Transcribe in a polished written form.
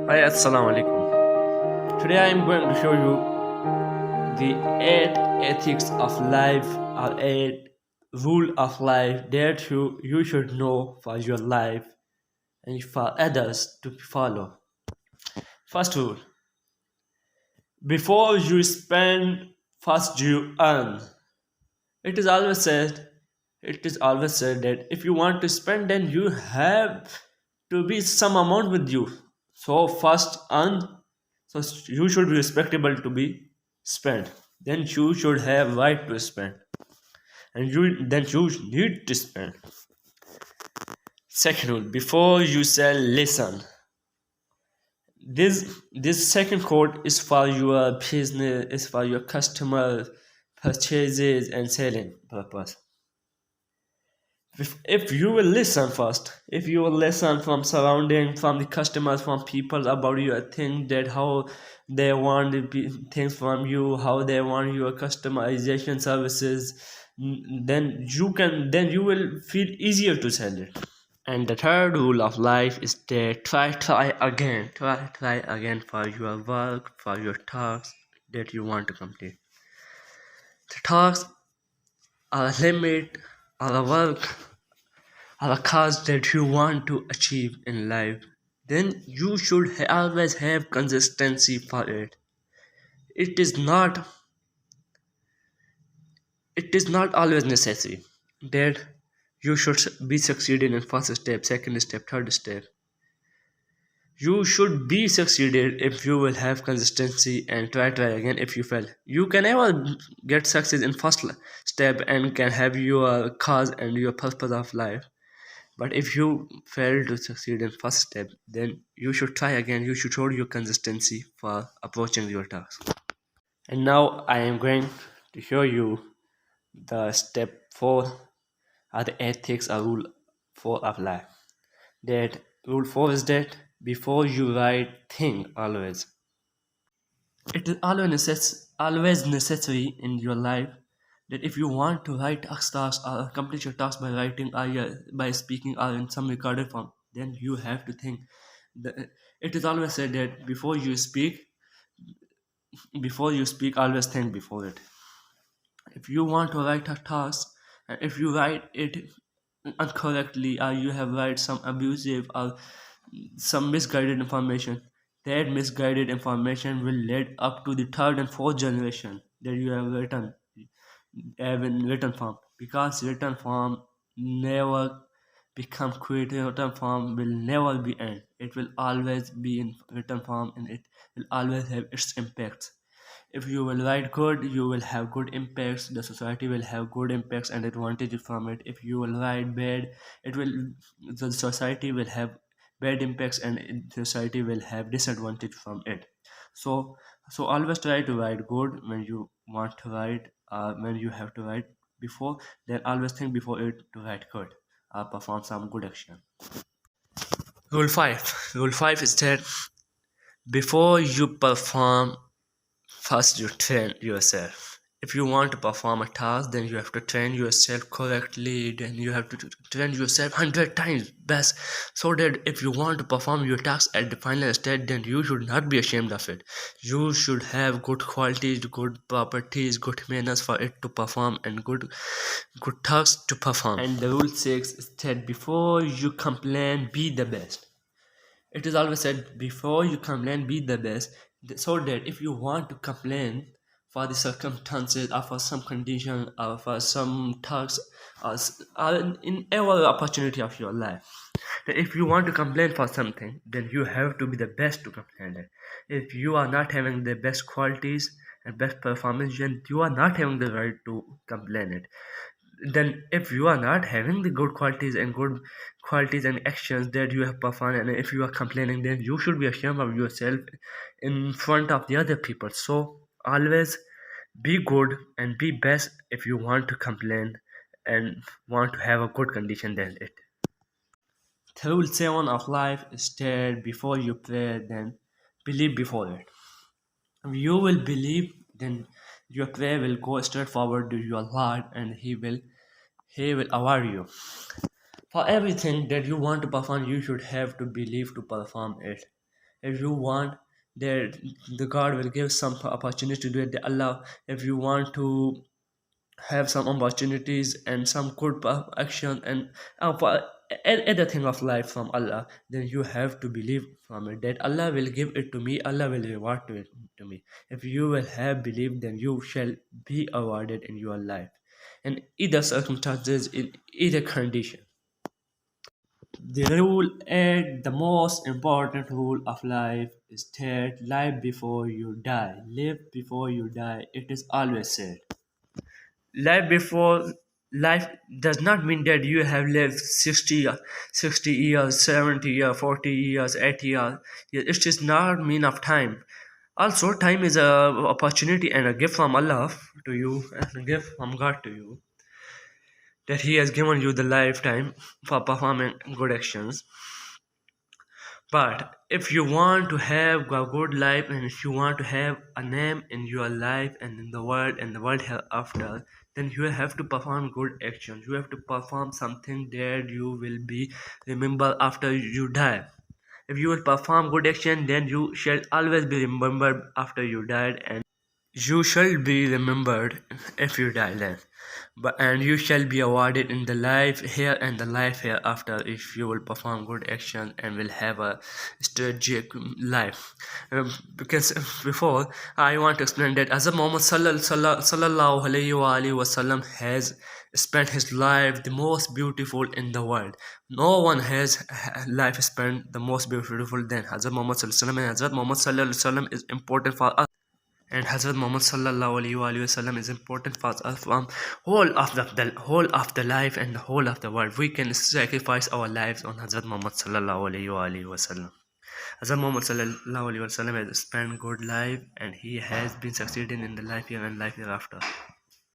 Hi, Assalamu alaikum. Today I am going to show you the 8 ethics of life or 8 rule of life that you should know for your life and for others to follow. First rule, before you spend, first you earn. It is always said, it is always said that if you want to spend, then you have to be some amount with you. So first earn. So you should be respectable to be spent. Then you should have right to spend, and you need to spend. Second rule: before you sell, listen. This second quote is for your business, is for your customer purchases and selling purpose. If you will listen first, if you will listen from surrounding, from the customers, from people about your thing, that how they want things from you, how they want your customization services, then you will feel easier to sell it. And the third rule of life is that try again for your work, for your tasks that you want to complete. The tasks are a limit, are a work, or a cause that you want to achieve in life, then you should always have consistency for it. It is not it is not always necessary that you should be succeeded in first step, second step, third step. You should be succeeded if you will have consistency and try again. If you fail, you can never get success in first step and can have your cause and your purpose of life. But if you fail to succeed in first step, then you should try again. You should show your consistency for approaching your task. And now I am going to show you the step 4 or the ethics or rule 4 of life. That rule 4 is that before you write, think always. It is always necessary in your life that if you want to write a task or complete your task by writing or by speaking or in some recorded form, then you have to think. It is always said that before you speak, always think before it. If you want to write a task, and if you write it incorrectly or you have write some abusive or some misguided information, that misguided information will lead up to the third and fourth generation that you have in written form, because written form never become creative. Written form will never be end. It will always be in written form, and it will always have its impacts. If you will write good, you will have good impacts. The society will have good impacts and advantages from it. If you will write bad, it will the society will have bad impacts and society will have disadvantage from it. So so always try to write good when you want to write. When you have to write before, then always think before it to write good or perform some good action. Rule 5 is that before you perform, first, you train yourself. If you want to perform a task, then you have to train yourself correctly. Then you have to train yourself 100 times best, so that if you want to perform your task at the final stage, then you should not be ashamed of it. You should have good qualities, good properties, good manners for it to perform, and good tasks to perform. And the rule 6 is that before you complain, be the best. It is always said before you complain, be the best, so that if you want to complain for the circumstances or for some condition or for some task or in every opportunity of your life, that if you want to complain for something, then you have to be the best to complain it. If you are not having the best qualities and best performance, then you are not having the right to complain it. Then if you are not having the good qualities and actions that you have performed, and if you are complaining, then you should be ashamed of yourself in front of the other people. So always be good and be best if you want to complain and want to have a good condition than it. Rule 7 of life is that before you pray, then believe before it. If you will believe, then your prayer will go straight forward to your Lord, and He will award you. For everything that you want to perform, you should have to believe to perform it. If you want, there the God will give some opportunity to do it. Allah, if you want to have some opportunities and some good action and for anything of life from Allah, then you have to believe from it that Allah will give it to me, Allah will reward to it to me. If you will have believed, then you shall be awarded in your life in either circumstances, in either condition. The rule and the most important rule of life is that live before you die. Live before you die. It is always said. Life before life does not mean that you have lived 60 years, 70 years, 40 years, 80 years. It does not mean of time. Also, time is a opportunity and a gift from Allah to you, and a gift from God to you, that He has given you the lifetime for performing good actions. But if you want to have a good life, and if you want to have a name in your life and in the world and the world hereafter, then you have to perform good actions. You have to perform something that you will be remembered after you die. If you will perform good action, then you shall always be remembered after you died, and you shall be remembered if you die then. And you shall be awarded in the life here and the life hereafter if you will perform good action and will have a strategic life. Because before, I want to explain that Hazrat Muhammad sallallahu alaihi wasallam has spent his life the most beautiful in the world. No one has life spent the most beautiful than Hazrat Muhammad sallallahu alaihi wasallam, and Hazrat Muhammad sallallahu alaihi wasallam is important for us. And Hazrat Muhammad sallallahu alaihi wasallam is important for us from whole of the life and the whole of the world. We can sacrifice our lives on Hazrat Muhammad sallallahu alaihi wasallam. Hazrat Muhammad sallallahu alaihi wasallam has spent good life, and he has been succeeding in the life here and life hereafter.